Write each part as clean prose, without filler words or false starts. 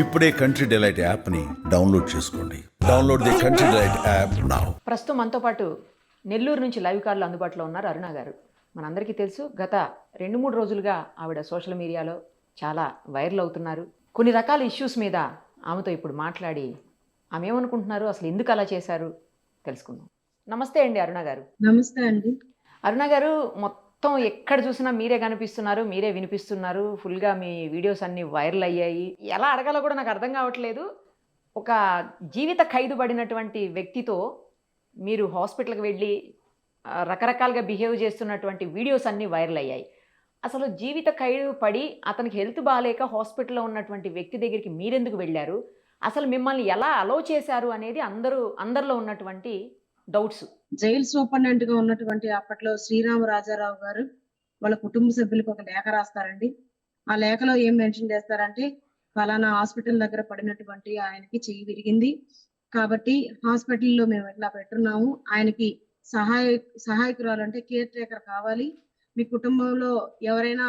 ఇప్పుడే country delight యాప్ని download చేసుకోండి. Download the country delight app now. ప్రస్తుతం మనతో పాటు నెల్లూరు నుంచి లైవ్ కాల్లో అందుబాటులో ఉన్నారు అరుణ గారు. మనందరికీ తెలుసు, గత 2-3 రోజులుగా ఆవిడ సోషల్ మీడియాలో చాలా వైరల్ అవుతున్నారు. కొన్ని రకాల ఇష్యూస్ మీద ఆమెతో ఇప్పుడు మాట్లాడి ఆమె ఏమనుకుంటున్నారు, అసలు ఎందుకు అలా చేశారు తెలుసుకుందాం. నమస్తే అండి అరుణ గారు. నమస్తే అండి. అరుణ గారు, మొత్తం ఎక్కడ చూసినా మీరే కనిపిస్తున్నారు, మీరే వినిపిస్తున్నారు. ఫుల్గా మీ వీడియోస్ అన్నీ వైరల్ అయ్యాయి. ఎలా అడగాలో కూడా నాకు అర్థం కావట్లేదు. ఒక జీవిత ఖైదు పడినటువంటి వ్యక్తితో మీరు హాస్పిటల్కి వెళ్ళి రకరకాలుగా బిహేవ్ చేస్తున్నటువంటి వీడియోస్ అన్నీ వైరల్ అయ్యాయి. అసలు జీవిత ఖైదు పడి అతనికి హెల్త్ బాగాలేక హాస్పిటల్లో ఉన్నటువంటి వ్యక్తి దగ్గరికి మీరెందుకు వెళ్ళారు, అసలు మిమ్మల్ని ఎలా అలౌ చేశారు అనేది అందరిలో ఉన్నటువంటి డౌట్స్. జైలు సూపరింటెండెంట్ గా ఉన్నటువంటి అప్పట్లో శ్రీరామరాజారావు గారు వాళ్ళ కుటుంబ సభ్యులకు ఒక లేఖ రాస్తారండి. ఆ లేఖలో ఏం మెన్షన్ చేస్తారంటే, ఫలానా హాస్పిటల్ దగ్గర పడినటువంటి ఆయనకి చెయ్యి విరిగింది కాబట్టి హాస్పిటల్లో మేము ఇట్లా పెట్టున్నాము, ఆయనకి సహాయకురాలు అంటే కేర్ టేకర్ కావాలి, మీ కుటుంబంలో ఎవరైనా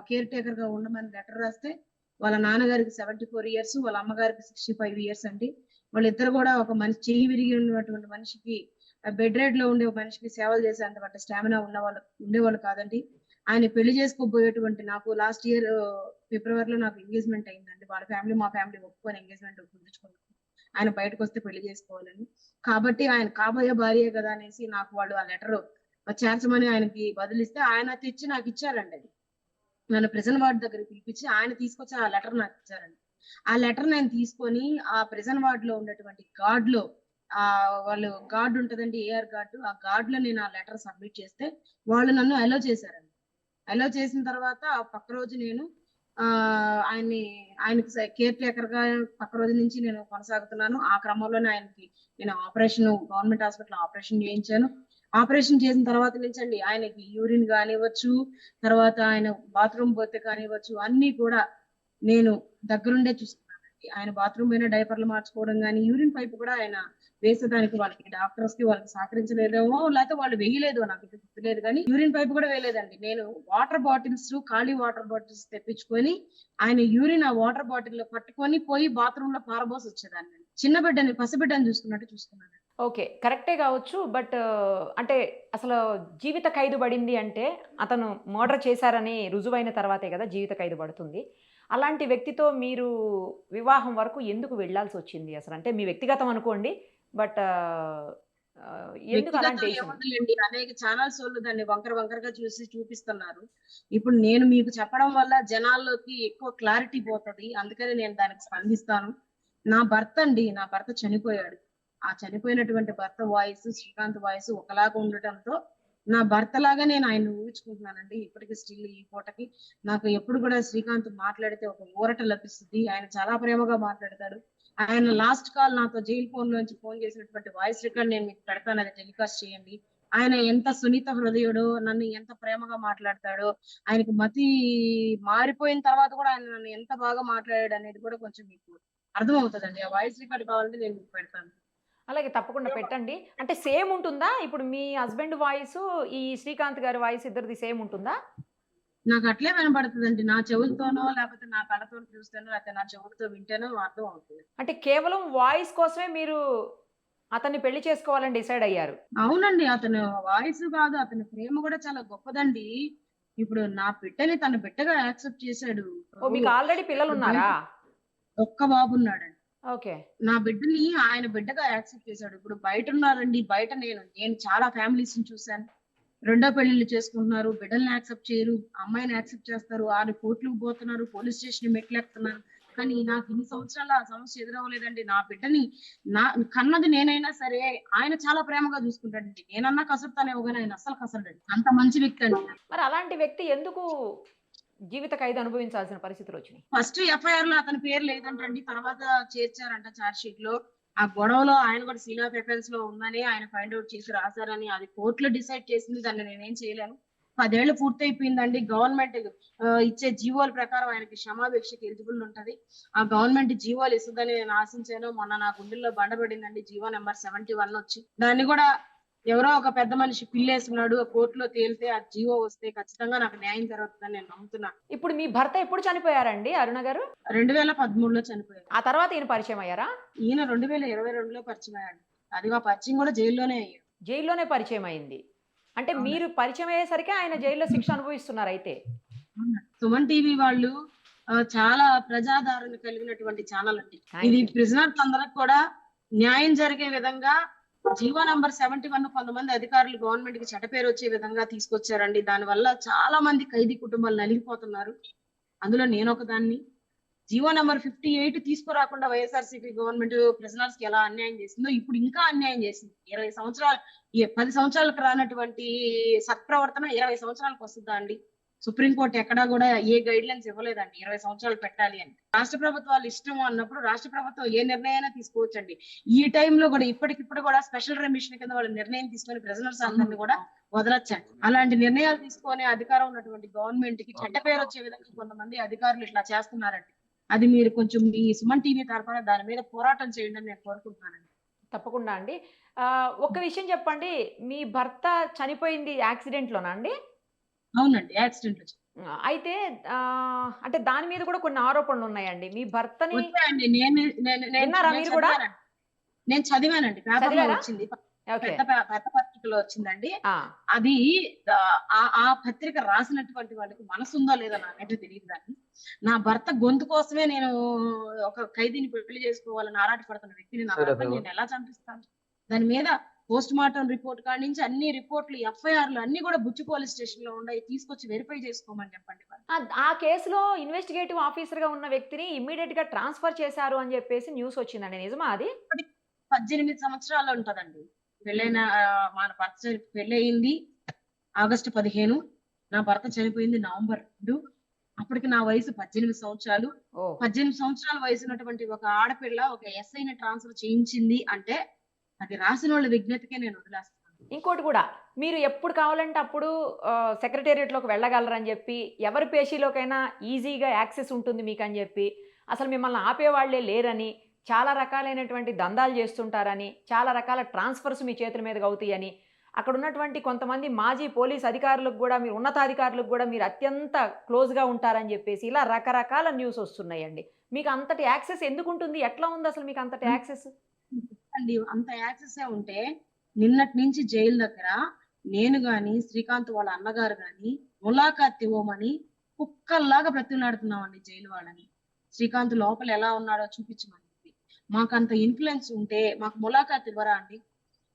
కేర్ టేకర్ గా ఉండమని లెటర్ రాస్తే, వాళ్ళ నాన్నగారికి 74 years, వాళ్ళ అమ్మగారికి 65 years అండి. వాళ్ళిద్దరు కూడా ఒక మనిషి చెయ్యి విరిగి ఉన్నటువంటి మనిషికి, బెడ్ రెడ్ లో ఉండే మనిషికి సేవలు చేసేంత స్టామినా ఉండేవాళ్ళు కాదండి. ఆయన పెళ్లి చేసుకోబోయేటువంటి, నాకు లాస్ట్ ఇయర్ ఫిబ్రవరిలో నాకు ఎంగేజ్మెంట్ అయిందండి. వాళ్ళ ఫ్యామిలీ మా ఫ్యామిలీ ఒప్పుకొని ఎంగేజ్మెంట్ కుదుర్చుకున్నాను. ఆయన బయటకు వస్తే పెళ్లి చేసుకోవాలని. కాబట్టి ఆయన కాబోయే భార్య కదా అనేసి నాకు వాళ్ళు ఆ లెటర్ చేర్చమని ఆయనకి బదిలిస్తే ఆయన తెచ్చి నాకు ఇచ్చారండి. అది నన్ను ప్రిజన్ వార్డ్ దగ్గరికి పిలిపించి ఆయన తీసుకొచ్చి ఆ లెటర్ నాకు ఇచ్చారండి. ఆ లెటర్ నేను తీసుకొని ఆ ప్రిజన్ వార్డ్ లో ఉన్నటువంటి గార్డ్ లో, వాళ్ళు గార్డ్ ఉంటదండి, ఏఆర్ గార్డు, ఆ గార్డ్ లో నేను ఆ లెటర్ సబ్మిట్ చేస్తే వాళ్ళు నన్ను అలో చేశారండి. అలో చేసిన తర్వాత పక్క రోజు నేను ఆయనకి కేర్ టేకర్ గా పక్క రోజు నుంచి నేను కొనసాగుతున్నాను. ఆ క్రమంలోనే ఆయనకి నేను గవర్నమెంట్ హాస్పిటల్ ఆపరేషన్ చేయించాను. ఆపరేషన్ చేసిన తర్వాత నుంచి అండి ఆయనకి యూరిన్ కానివ్వచ్చు, తర్వాత ఆయన బాత్రూమ్ పోతే కానివ్వచ్చు, అన్ని కూడా నేను దగ్గరుండే చూసుకున్నానండి. ఆయన బాత్రూమ్ పైన డైపర్లు మార్చుకోవడం కానీ, యూరిన్ పైప్ కూడా ఆయన వేసేదానికి వాళ్ళకి డాక్టర్స్ కి వాళ్ళకి సహకరించలేదేమో, లేకపోతే వాళ్ళు వేయలేదు, నాకు గుర్తులేదు, కానీ యూరిన్ పైప్ కూడా వేయలేదండి. నేను వాటర్ బాటిల్స్, ఖాళీ వాటర్ బాటిల్స్ తెప్పించుకొని ఆయన యూరిన్ ఆ వాటర్ బాటిల్ లో పట్టుకొని పోయి బాత్రూమ్ లో పారబోసి వచ్చేదాన్ని. చిన్న బిడ్డని, పసిబిడ్డని చూసుకున్నట్టు చూసుకున్నాను. ఓకే, కరెక్టే కావచ్చు. బట్ అంటే అసలు జీవిత ఖైదు పడింది అంటే అతను మర్డర్ చేశారని రుజువైన తర్వాతే కదా జీవిత ఖైదు పడుతుంది. అలాంటి వ్యక్తితో మీరు వివాహం వరకు ఎందుకు వెళ్ళాల్సి వచ్చింది అసలు? అంటే మీ వ్యక్తిగతం అనుకోండి, బట్ ఎందుకు అలాంటి అనేక ఛానల్స్ వాళ్ళు దాన్ని వంకరగా చూపిస్తున్నారు. ఇప్పుడు నేను మీకు చెప్పడం వల్ల జనాల్లోకి ఎక్కువ క్లారిటీ పోతుంది, అందుకని నేను దానికి స్పందిస్తాను. నా భర్త చనిపోయాడు. ఆ చనిపోయినటువంటి భర్త వాయిస్, శ్రీకాంత్ వాయిస్ ఒకలాగా ఉండటంతో నా భర్త లాగా నేను ఆయన ఊహించుకుంటున్నానండి. ఇప్పటికీ స్టిల్ ఈ పూటకి నాకు ఎప్పుడు కూడా శ్రీకాంత్ మాట్లాడితే ఒక ఊరట లభిస్తుంది. ఆయన చాలా ప్రేమగా మాట్లాడతాడు. ఆయన లాస్ట్ కాల్ నాతో జైలు ఫోన్ లోంచి ఫోన్ చేసినటువంటి వాయిస్ రికార్డ్ నేను మీకు పెడతాను, అది టెలికాస్ట్ చేయండి. ఆయన ఎంత సునీత హృదయుడో, నన్ను ఎంత ప్రేమగా మాట్లాడతాడో, ఆయనకు మతి మారిపోయిన తర్వాత కూడా ఆయన నన్ను ఎంత బాగా మాట్లాడాడు అనేది కూడా కొంచెం మీకు అర్థం అవుతుందండి. ఆ వాయిస్ రికార్డ్ కావాలంటే నేను మీకు పెడతాను. అలాగే, తప్పకుండా పెట్టండి. అంటే సేమ్ ఉంటుందా ఇప్పుడు మీ హస్బెండ్ వాయిస్, ఈ శ్రీకాంత్ గారి వాయిస్ ఇద్దరిది సేమ్ ఉంటుందా? నాకు అట్లే వినపడుతుందండి. నా చెవులతోనో, లేకపోతే నా కళ్ళతో చూస్తానో, లేకపోతే నా చెవులతో వింటేనో అర్థం అవుతుంది. అంటే కేవలం వాయిస్ కోసమే మీరు అతన్ని పెళ్లి చేసుకోవాలని డిసైడ్ అయ్యారు? అవునండి, అతను వాయిస్ కాదు, అతని ప్రేమ కూడా చాలా గొప్పదండి. ఇప్పుడు నా బిడ్డని తన బిడ్డగా యాక్సెప్ట్ చేశాడు. మీకు ఆల్రెడీ పిల్లలు ఉన్నారా? ఒక్క బాబు ఉన్నాడండి. ఓకే. నా బిడ్డని ఆయన బిడ్డగా యాక్సెప్ట్ చేశాడు. ఇప్పుడు బయట ఉన్నారండి, బయట నేను చాలా ఫ్యామిలీస్ ని చూశాను. రెండో పెళ్లిళ్ళు చేసుకుంటున్నారు, బిడ్డల్ని యాక్సెప్ట్ చేయరు, అమ్మాయిని యాక్సెప్ట్ చేస్తారు, 6 కోర్టులకు పోతున్నారు, పోలీస్ స్టేషన్ మెట్లెక్కుతున్నారు. కానీ నాకు ఇన్ని సంవత్సరాల ఆ సమస్య ఎదురవ్వలేదండి. నా బిడ్డని కన్నది నేనైనా సరే ఆయన చాలా ప్రేమగా చూసుకుంటాడండి. నేనన్నా కసరుతానేమో కానీ ఆయన అస్సలు కసరడండి. అంత మంచి వ్యక్తి అండి. మరి అలాంటి వ్యక్తి ఎందుకు జీవిత ఖైదు అనుభవించాల్సిన పరిస్థితులు వచ్చినాయి? ఫస్ట్ ఎఫ్ఐఆర్ లో అతని పేరు లేదంటండి, తర్వాత చేర్చారంట చార్జ్ షీట్ లో. ఆ గొడవలో ఆయన కూడా సీన్ ఆఫ్ ఎఫెన్స్ లో ఉందని ఆయన ఫైండ్ అవుట్ చేసి రాశారని అది కోర్టులో డిసైడ్ చేసింది, దాన్ని నేనేం చేయలేను. 10 ఏళ్ళు పూర్తయిపోయిందండి. గవర్నమెంట్ ఇచ్చే జీవోల ప్రకారం ఆయనకి క్షమాభిక్షకి ఎలిజిబుల్ ఉంటది. ఆ గవర్నమెంట్ జీవోలు ఇస్తుందని నేను ఆశించాను. మొన్న నా గుండెల్లో బండబడిందండి జీవో నెంబర్ 71 వచ్చి. దాన్ని కూడా ఎవరో ఒక పెద్ద మనిషి పిల్లేస్తున్నాడు, కోర్టులో తేలితే ఆ జీవో వస్తే ఖచ్చితంగా నాకు న్యాయం జరుగుతుందని నేను నమ్ముతున్నాను. ఇప్పుడు మీ భర్త ఎప్పుడు చనిపోయారండి అరుణ గారు? 2013లో చనిపోయారు. ఆ తర్వాత ఈయన పరిచయం అయ్యారా? ఈయన 2022లో పరిచయం అయ్యాడు. అది ఆ పరిచయం కూడా జైల్లోనే అయ్యాడు. జైల్లోనే పరిచయం అయింది. అంటే అవునండి. మీరు పరిచయం అయ్యేసరికి ఆయన జైల్లో శిక్ష అనుభవిస్తున్నారు అయితే. అవునండి. సుమన్ టీవీ వాళ్ళు చాలా ప్రజాదరణ కలిగినటువంటి ఛానల్ అండి. థాంక్ ఇది యూ. ప్రిజనర్స్ అందరికి కూడా న్యాయం జరిగే విధంగా జీవో నంబర్ 71 కొంతమంది అధికారులు గవర్నమెంట్ కి చెడ్డ పేరు వచ్చే విధంగా తీసుకొచ్చారండి. దానివల్ల చాలా మంది ఖైదీ కుటుంబాలు నలిగిపోతున్నారు. అందులో నేను ఒకదాన్ని. జీవో నంబర్ 58 తీసుకురాకుండా వైఎస్ఆర్సీపీ గవర్నమెంట్ ప్రిజనర్స్ కి ఎలా అన్యాయం చేసిందో ఇప్పుడు ఇంకా అన్యాయం చేసింది. 20 సంవత్సరాలు 10 సంవత్సరాలకు రానటువంటి సత్ప్రవర్తన 20 సంవత్సరాలకు వస్తుందా అండి? సుప్రీంకోర్టు ఎక్కడా కూడా ఏ గైడ్ లైన్స్ ఇవ్వలేదండి 20 సంవత్సరాలు పెట్టాలి అని. రాష్ట్ర ప్రభుత్వాలు ఇష్టం అన్నప్పుడు రాష్ట్ర ప్రభుత్వం ఏ నిర్ణయమైనా తీసుకోవచ్చండి. ఈ టైంలో కూడా ఇప్పటికిప్పుడు కూడా స్పెషల్ రెమిషన్ కింద వాళ్ళు నిర్ణయం తీసుకొని ప్రిజనర్స్ అందరినీ కూడా వదలొచ్చండి. అలాంటి నిర్ణయాలు తీసుకునే అధికారం ఉన్నటువంటి గవర్నమెంట్ కి చెడ్డ పేరు వచ్చే విధంగా కొంతమంది అధికారులు ఇట్లా చేస్తున్నారండి. అది మీరు కొంచెం మీ సుమన్ టీవీ తరఫున దాని మీద పోరాటం చేయండి అని నేను కోరుకుంటున్నానండి. తప్పకుండా అండి. ఒక్క విషయం చెప్పండి. మీ భర్త చనిపోయింది యాక్సిడెంట్‌లోనా అండి? అవునండి. యాక్సిడెంట్ లో అయితే అంటే దాని మీద కూడా కొన్ని ఆరోపణలున్నాయండి. మీ భర్తని వచ్చాయండి. నేను విన్నారా మీరు కూడా? చదివానండి. నేను చదివానండి. పేపర్‌లో చదివారా? వచ్చింది. ఓకే. పెద్ద పత్రికలో వచ్చిందండి. ఆ! అది ఆ పత్రిక రాసినటువంటి వాళ్ళకి మనసుందో లేదో నాకైతే తెలియదు గానీ, నా భర్త గొంతు కోసమే నేను ఒక ఖైదీని పెళ్లి చేసుకోవాలని ఆరాటపడుతున్న వ్యక్తిని నా భర్తని నేను ఎలా చంపిస్తాను? దాని మీద పోస్ట్ మార్టం రిపోర్ట్ కాడి నుంచి అన్ని రిపోర్ట్‌లు, ఎఫ్ఐఆర్‌లు అన్ని కూడా బుచ్చి పోలీస్ స్టేషన్‌లో ఉన్నాయి. తీసుకొచ్చి వెరిఫై చేసుకోమని చెప్పండి వాళ్ళు. ఆ కేసులో ఇన్వెస్టిగేటివ్ ఆఫీసర్‌గా ఉన్న వ్యక్తిని ఇమ్మీడియేట్‌గా ట్రాన్స్‌ఫర్ చేశారు అని చెప్పేసి న్యూస్ వచ్చిందండి. నిజమా అది? 18 సంవత్సరాలు ఉంటదండి. పెళ్ళైన మన భర్త పెళ్ళయింది ఆగస్టు 15. నా భర్త చనిపోయింది నవంబర్ 2. అప్పటికి నా వయసు 18 సంవత్సరాలు. ఓహ్! 18 సంవత్సరాల వయసు ఉన్నటువంటి ఒక ఆడపిల్ల ఒక ఎస్ఐని ట్రాన్స్‌ఫర్ చేయించింది అంటే అది రాసినోళ్ళ విజ్ఞతకే నేను వదిలేస్తాను. ఇంకోటి కూడా మీరు ఎప్పుడు కావాలంటే అప్పుడు సెక్రటేరియట్‌లోకి వెళ్ళగలరని చెప్పి, ఎవరి పేషీలోకైనా ఈజీగా యాక్సెస్ ఉంటుంది మీకని చెప్పి, అసలు మిమ్మల్ని ఆపేవాళ్లే లేరని, చాలా రకాలైనటువంటి దందాలు చేస్తుంటారని, చాలా రకాల ట్రాన్స్‌ఫర్స్ మీ చేతుల మీదుగా అవుతాయని, అక్కడ ఉన్నటువంటి కొంతమంది మాజీ పోలీస్ అధికారులకు కూడా, మీరు ఉన్నతాధికారులకు కూడా మీరు అత్యంత క్లోజ్‌గా ఉంటారని చెప్పేసి ఇలా రకరకాల న్యూస్ వస్తున్నాయండి. మీకు అంతటి యాక్సెస్ ఎందుకుంటుంది? ఎట్లా ఉంది అసలు మీకు అంతటి యాక్సెస్? అండి అంత యాక్సెసే ఉంటే నిన్నటి నుంచి జైలు దగ్గర నేను గాని, శ్రీకాంత్ వాళ్ళ అన్నగారు గాని ములాఖాత్ ఇవ్వమని కుక్కల్లాగా బ్రతిమలాడుతున్నామండి జైలు వాళ్ళని. శ్రీకాంత్ లోపల ఎలా ఉన్నాడో చూపించమని చెప్పి. మాకంత ఇన్ఫ్లుయెన్స్ ఉంటే మాకు ములాఖాత్ ఇవ్వరా అండి?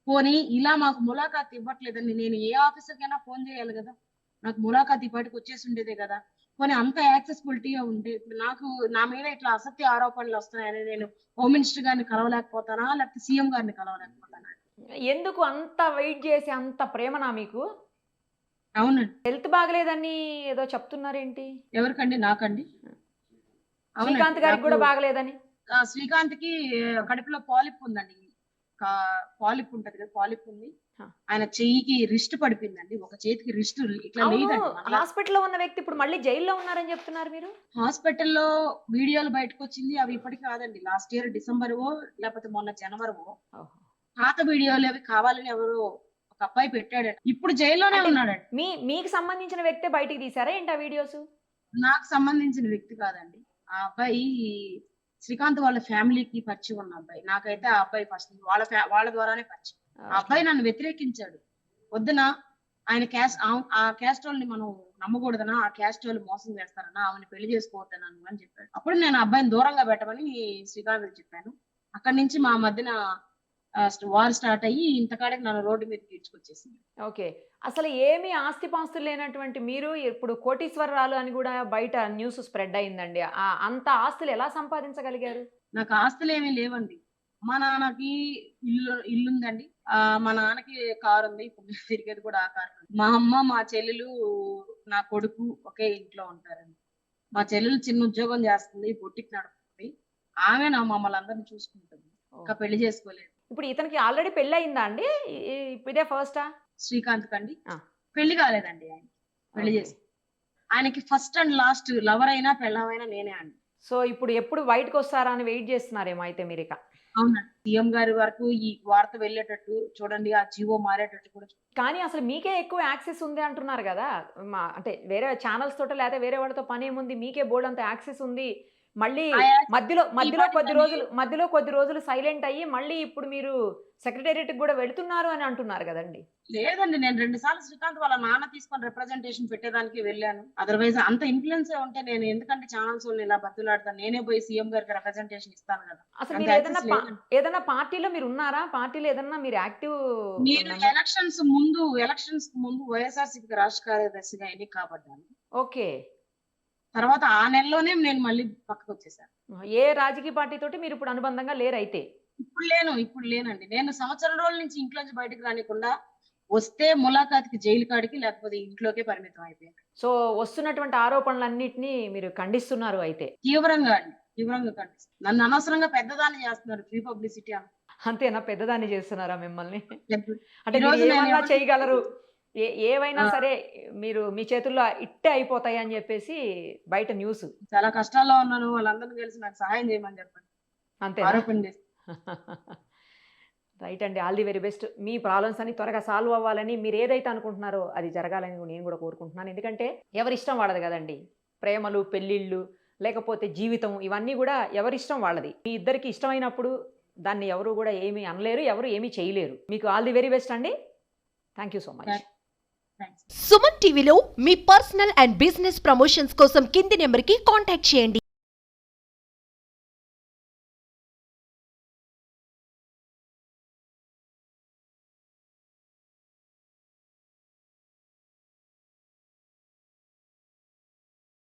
పోనీ ఇలా మాకు ములాఖాత్ ఇవ్వట్లేదని నేను ఏ ఆఫీసర్‌కైనా ఫోన్ చేయాలి గదా! నాకు ములాఖాత్ ఈ పాటికి వచ్చేసి ఉండేదే గదా! పోనీ అంత యాక్సెసిబిలిటీగా ఉంటే ఇప్పుడు నాకు నా మీద ఇట్లా అసత్య ఆరోపణలు వస్తున్నాయని నేను హోమ్ మినిస్టర్ గారిని కలవలేకపోతానా? లేకపోతే సీఎం గారిని కలవలేకపోతానా? ఎందుకు అంత వెయిట్ చేసి అంత ప్రేమనా మీకు? అవునండి. హెల్త్ బాగలేదని ఏదో చెప్తున్నారేంటి? ఎవరికండి? నాకండి? అవునండి. శ్రీకాంత్ గారికి కూడా నాకు బాగలేదని? శ్రీకాంత్‌కి కడుపులో పాలిప్ ఉందండి. పాలిప్ ఉంటది కదా! పాలిప్ ఉంది. ఆ! ఆయన చెయ్యికి రిస్ట్ పడిపోయిందండి. ఒక చేతికి రిస్ట్ ఇట్లా అవును. లేదండి. మళ్ళా హాస్పిటల్‌లో ఉన్న వ్యక్తి ఇప్పుడు మళ్ళీ జైల్‌లో ఉన్నారని చెప్తున్నారు మీరు? హాస్పిటల్‌లో వీడియోలు బయటకొచ్చింది. అవి ఇప్పటికి కాదండి. లాస్ట్ ఇయర్ డిసెంబరో లేకపోతే మొన్న జనవరో ఓహో! పాత వీడియోలు అవి కావాలని ఎవరో ఒక అబ్బాయి పెట్టాడట. ఇప్పుడు జైల్లోనే అంటే ఉన్నాడండి. మీకు సంబంధించిన వ్యక్తే బయటికి తీశారా ఏంటి ఆ వీడియోస్? నాకు సంబంధించిన వ్యక్తి కాదండి. ఆ అబ్బాయి శ్రీకాంత్ వాళ్ళ ఫ్యామిలీకి పరిచయం ఉన్న అబ్బాయి. నాకైతే ఆ అబ్బాయి ఫస్ట్ వాళ్ళ ద్వారానే పరిచయం. ఆ ఓకే. అబ్బాయి నన్ను వ్యతిరేకించాడు. వద్దునా ఆయన ఆ క్యాస్టోల్ని మనం నమ్మకూడదనా? ఆ క్యాస్టోళ్ళు మోసం చేస్తారనా? ఆమెని పెళ్లి చేసుకోవద్దనా నువ్వు అని చెప్పాడు. అప్పుడు నేను ఆ అబ్బాయిని దూరంగా పెట్టమని శ్రీకాంత్‌కి చెప్పాను. అక్కడి నుంచి మా మధ్యన వార్ స్టార్ట్ అయ్యి ఇంతకాడికి నన్ను రోడ్డు మీదకి ఈడ్చుకొచ్చేసింది. ఓకే. అసలు ఏమి ఆస్తిపాస్తులు లేనటువంటి మీరు ఇప్పుడు కోటీశ్వరరాలు అని కూడా బయట న్యూస్ స్ప్రెడ్ అయిందండి. అంత ఆస్తులు ఎలా సంపాదించగలిగారు? నాకు ఆస్తులేమీ లేవండి. మా నాన్నకి ఇల్లుందండి. మా నాన్నకి కారుంది. ఇప్పుడు నేను తిరిగేది కూడా ఆ కారులో. మా అమ్మ, మా చెల్లెలు, నా కొడుకు ఒకే ఇంట్లో ఉంటారండి. మా చెల్లెలు చిన్న ఉద్యోగం చేస్తుంది. బొటిక్ నడుపుతుంది. ఆమె మమ్మల్ని అందరిని చూసుకుంటుంది. ఇంకా ఓహ్! పెళ్లి చేసుకోలేదు. ఇప్పుడు ఇతనికి ఆల్రెడీ పెళ్లయిందా అండి? ఇదే ఫస్టా? శ్రీకాంత్ కండి ఆ! పెళ్లి కాలేదండి ఆయన. పెళ్లి ఓకే. చేసుకో ఆయనకి ఫస్ట్ అండ్ లాస్ట్ లవర్ అయినా, పెళ్ళామైనా నేనే అండి. సో ఇప్పుడు ఎప్పుడు బయటకు వస్తారా అని వెయిట్ చేస్తున్నారేమో అయితే మీరు ఇక. అవునండి. సీఎం గారి వరకు ఈ వార్త వెళ్ళేటట్టు చూడండి. ఆ జీవో మారేటట్టు కూడా కానీ అసలు మీకే ఎక్కువ యాక్సెస్ ఉంది అంటున్నారు కదా! అంటే వేరే ఛానల్స్ తోటో లేతే వేరే వాళ్ళతో పనేముంది? మీకే బోలెడంత యాక్సెస్ ఉంది. మళ్ళీ ఆ యాక్సెస్ మధ్యలో ఈ మధ్యలో కొద్ది రోజులు సైలెంట్ అయ్యి మళ్ళీ ఇప్పుడు మీరు సెక్రటేరియట్‌కి గూడా వెళ్తున్నారు అని అంటున్నారు గదండీ! లేదండి. నేను 2 సార్లు శ్రీకాంత్ వాళ్ళ నాన్న తీసుకొని రిప్రజెంటేషన్ పెట్టేదానికి వెళ్ళాను. అదర్‌వైజ్ అంత ఇన్‌ఫ్లూయెన్సే ఉంటే నేను ఎందుకంటే ఛానల్స్ వోళ్ళని ఇలా బతిమిలాడతాను. నేనే పోయి సీఎం గారికి రిప్రజెంటేషన్ ఇస్తాను గదా! అసలు అంత మీరు యాక్సెస్ లేదండి. ఏదన్నా పార్టీలో మీరున్నారా? పార్టీలో ఏదన్నా మీరు యాక్టివ్ నేను మెంబర్? ఎలక్షన్స్‌కి ముందు వైఎస్ఆర్‌సీపీకి రాష్ట్ర కార్యదర్శిగా ఎన్నిక కాబడ్డాను. ఓకే. తర్వాత ఆ నెలలోనే నేను మళ్ళీ పక్కకొచ్చేసాను. ఏ రాజకీయ పార్టీ తోటి మీరిప్పుడు అనుబంధంగా లేరైతే. ఇప్పుడు లేనండి. నేను సంవత్సరం రోజుల నుంచి ఇంట్లోంచి బయటకి రానీయకుండా వస్తే ములాఖాత్‌కి జైలు కాడికి లేకపోతే ఇంట్లోకే పరిమితం అయిపోయాను. సో వస్తున్నటువంటి ఆరోపణలన్నిటిని మీరు ఖండిస్తున్నారు అయితే. తీవ్రంగా ఖండిస్తాను. నన్ను అనవసరంగా పెద్దదాన్ని చేస్తున్నారు ఫ్రీ పబ్లిసిటీ అని. అంతేనా? పెద్దదాన్ని చేస్తున్నారా మిమ్మల్ని? చెప్పు. అంటే ఈ మీరు రోజు నేను ఏమన్నా ఎవరిని చేయగలరు. ఏవైనా ఆ! సరే మీరు మీ చేతుల్లో ఇట్టే అయిపోతాయి అని చెప్పేసి బయట న్యూస్. చాలా కష్టాల్లో ఉన్నాను. వాళ్ళందరిని కలిసి నాకు సహాయం చేయమని చెప్పండి. అంతేనా? ఆరోపణ చేసి. రైట్ అండి. All the very best. Me problems అన్ని త్వరగా సాల్వ్ అవ్వాలని మీరు ఏదైతే అనుకుంటున్నారో అది జరగాలని నేను కూడా కోరుకుంటున్నాను. ఎందుకంటే ఎవరిష్టం వాళ్ళది కదండి. ప్రేమలు, పెళ్ళిళ్ళు, లేకపోతే జీవితం ఇవన్నీ కూడా ఎవరిష్టం వాళ్ళది. మీ ఇద్దరికి ఇష్టమైనప్పుడు దాన్ని ఎవరు కూడా ఏమీ అనలేరు. ఎవరు ఏమీ చేయలేరు. మీకు ఆల్ ది వెరీ బెస్ట్ అండి. Thank you so much. Thanks. Suman టీవీలో మీ పర్సనల్ అండ్ బిజినెస్ ప్రమోషన్స్ కోసం కింది నెంబర్కి కాంటాక్ట్ చేయండి.